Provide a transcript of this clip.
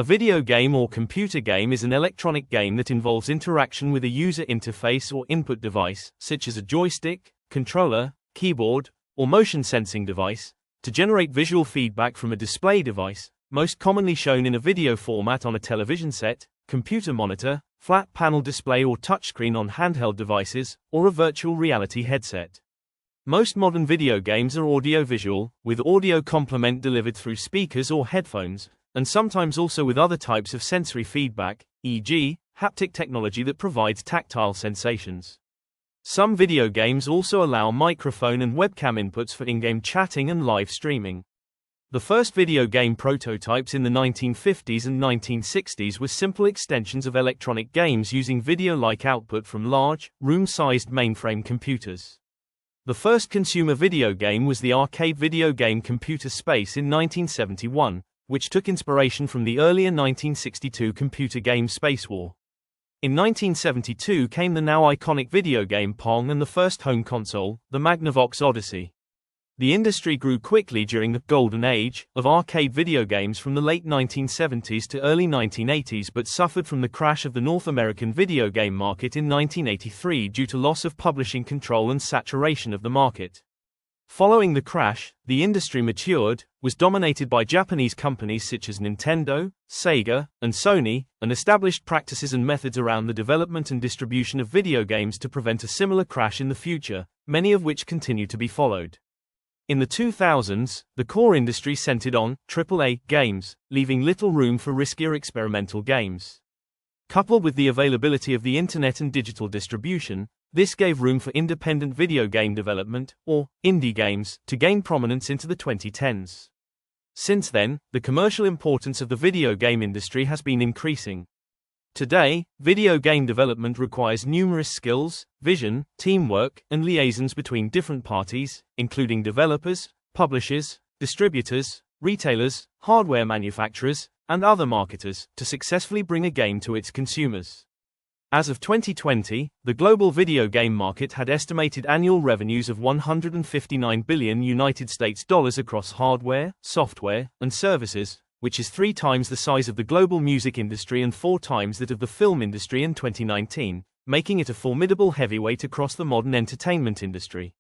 A video game or computer game is an electronic game that involves interaction with a user interface or input device, such as a joystick, controller, keyboard, or motion sensing device, to generate visual feedback from a display device, most commonly shown in a video format on a television set, computer monitor, flat panel display or touchscreen on handheld devices, or a virtual reality headset. Most modern video games are audio-visual, with audio complement delivered through speakers or headphones, and sometimes also with other types of sensory feedback, e.g., haptic technology that provides tactile sensations. Some video games also allow microphone and webcam inputs for in-game chatting and live streaming. The first video game prototypes in the 1950s and 1960s were simple extensions of electronic games using video-like output from large, room-sized mainframe computers. The first consumer video game was the arcade video game Computer Space in 1971, which took inspiration from the earlier 1962 computer game Space War. In 1972 came the now iconic video game Pong and the first home console, the Magnavox Odyssey. The industry grew quickly during the golden age of arcade video games from the late 1970s to early 1980s, but suffered from the crash of the North American video game market in 1983 due to loss of publishing control and saturation of the market. Following the crash, the industry matured, was dominated by Japanese companies such as Nintendo, Sega, and Sony, and established practices and methods around the development and distribution of video games to prevent a similar crash in the future, many of which continue to be followed. In the 2000s, the core industry centered on AAA games, leaving little room for riskier experimental games. Coupled with the availability of the internet and digital distribution, this gave room for independent video game development, or indie games, to gain prominence into the 2010s. Since then, the commercial importance of the video game industry has been increasing. Today, video game development requires numerous skills, vision, teamwork, and liaisons between different parties, including developers, publishers, distributors, retailers, hardware manufacturers, and other marketers, to successfully bring a game to its consumers. As of 2020, the global video game market had estimated annual revenues of $159 billion across hardware, software, and services, which is 3 times the size of the global music industry and 4 times that of the film industry in 2019, making it a formidable heavyweight across the modern entertainment industry.